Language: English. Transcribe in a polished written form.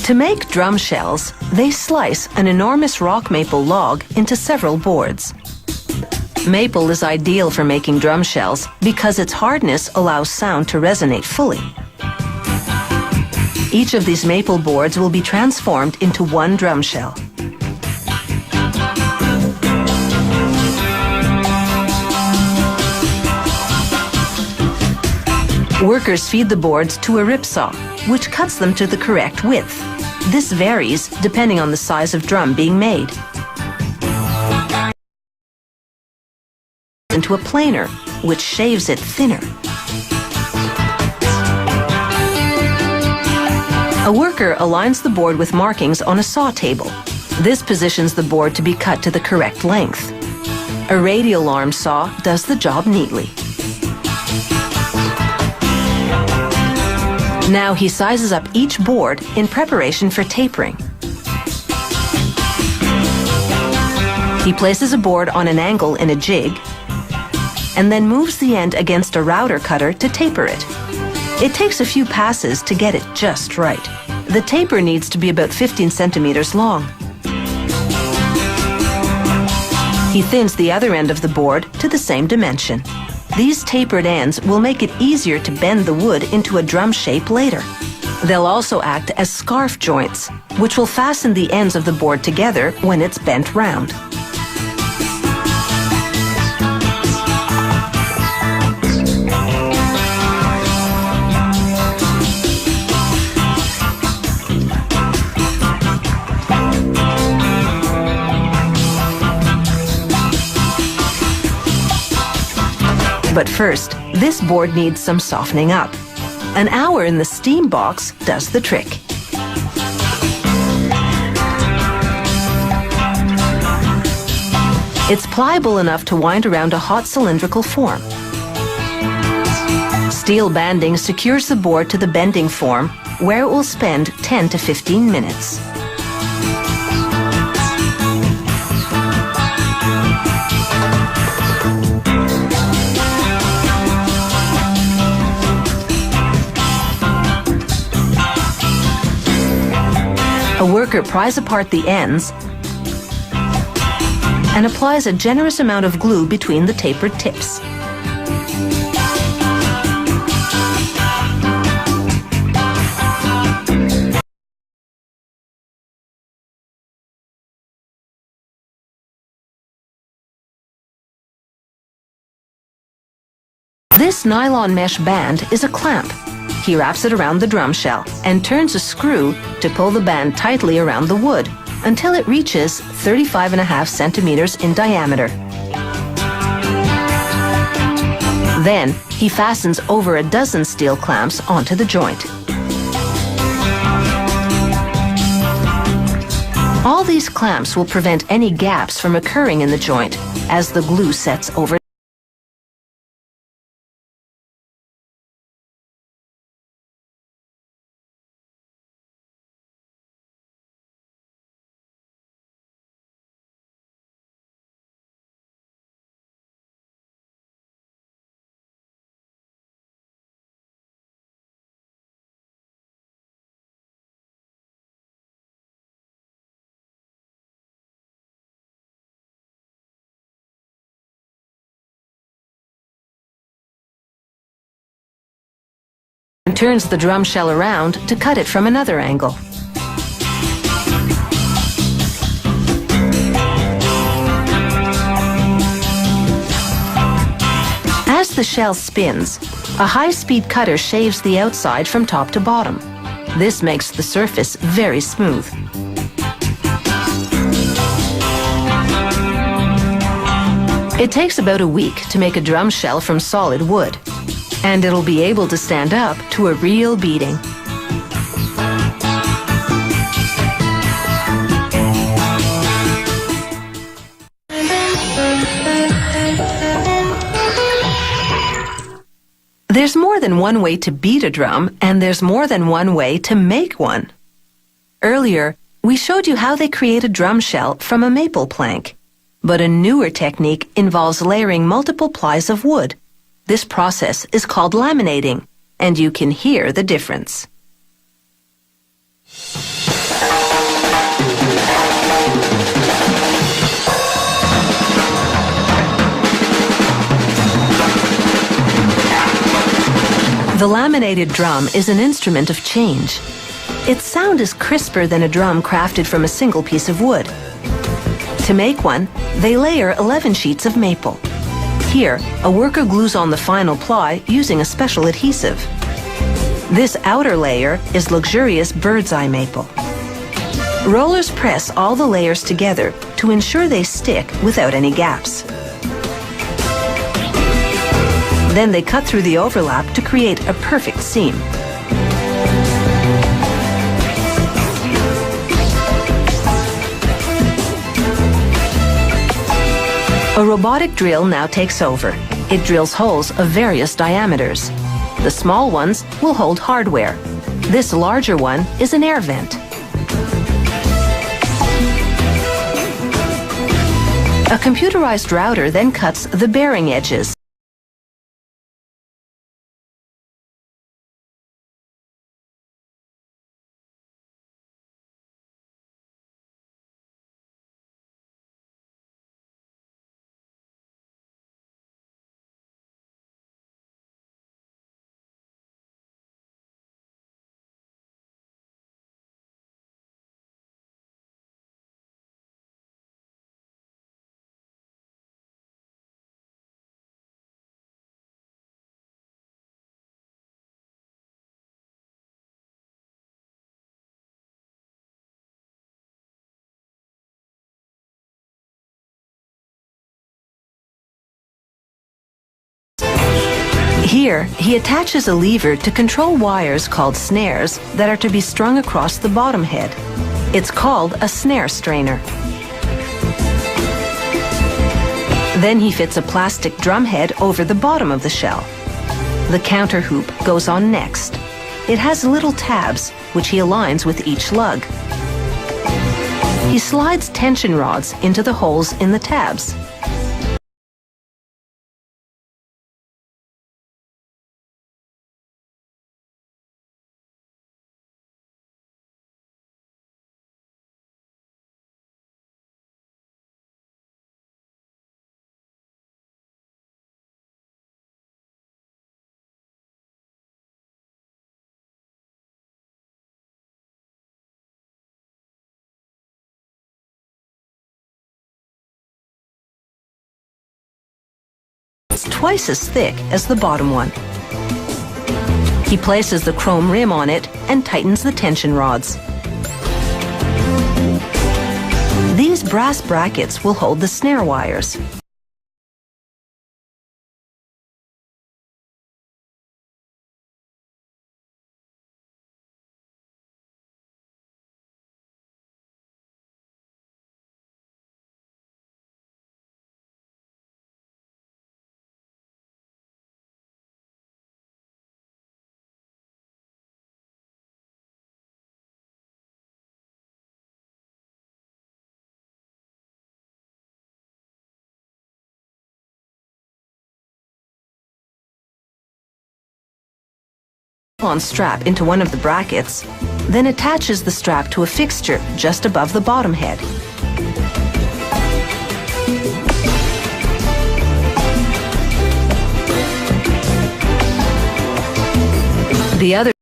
To make drum shells, they slice an enormous rock maple log into several boards. Maple is ideal for making drum shells because its hardness allows sound to resonate fully. Each of these maple boards will be transformed into one drum shell. Workers feed the boards to a ripsaw, which cuts them to the correct width. This varies depending on the size of drum being made. Into a planer, which shaves it thinner. A worker aligns the board with markings on a saw table. This positions the board to be cut to the correct length. A radial arm saw does the job neatly. Now he sizes up each board in preparation for tapering. He places a board on an angle in a jig and then moves the end against a router cutter to taper it. It takes a few passes to get it just right. The taper needs to be about 15 centimeters long. He thins the other end of the board to the same dimension. These tapered ends will make it easier to bend the wood into a drum shape later. They'll also act as scarf joints, which will fasten the ends of the board together when it's bent round. But first, this board needs some softening up. An hour in the steam box does the trick. It's pliable enough to wind around a hot cylindrical form. Steel banding secures the board to the bending form, where it will spend 10 to 15 minutes. A worker pries apart the ends and applies a generous amount of glue between the tapered tips. This nylon mesh band is a clamp. He wraps it around the drum shell and turns a screw to pull the band tightly around the wood until it reaches 35.5 centimeters in diameter. Then he fastens over a dozen steel clamps onto the joint. All these clamps will prevent any gaps from occurring in the joint as the glue sets over. And turns the drum shell around to cut it from another angle. As the shell spins, a high-speed cutter shaves the outside from top to bottom. This makes the surface very smooth. It takes about a week to make a drum shell from solid wood, and it'll be able to stand up to a real beating. There's more than one way to beat a drum, and there's more than one way to make one. Earlier, we showed you how they create a drum shell from a maple plank, but a newer technique involves layering multiple plies of wood. This process is called laminating, and you can hear the difference. The laminated drum is an instrument of change. Its sound is crisper than a drum crafted from a single piece of wood. To make one, they layer 11 sheets of maple. Here, a worker glues on the final ply using a special adhesive. This outer layer is luxurious bird's eye maple. Rollers press all the layers together to ensure they stick without any gaps. Then they cut through the overlap to create a perfect seam. A robotic drill now takes over. It drills holes of various diameters. The small ones will hold hardware. This larger one is an air vent. A computerized router then cuts the bearing edges. Here, he attaches a lever to control wires called snares that are to be strung across the bottom head. It's called a snare strainer. Then he fits a plastic drum head over the bottom of the shell. The counter hoop goes on next. It has little tabs, which he aligns with each lug. He slides tension rods into the holes in the tabs. It's twice as thick as the bottom one. He places the chrome rim on it and tightens the tension rods. These brass brackets will hold the snare wires. On strap into one of the brackets, then attaches the strap to a fixture just above the bottom head. The other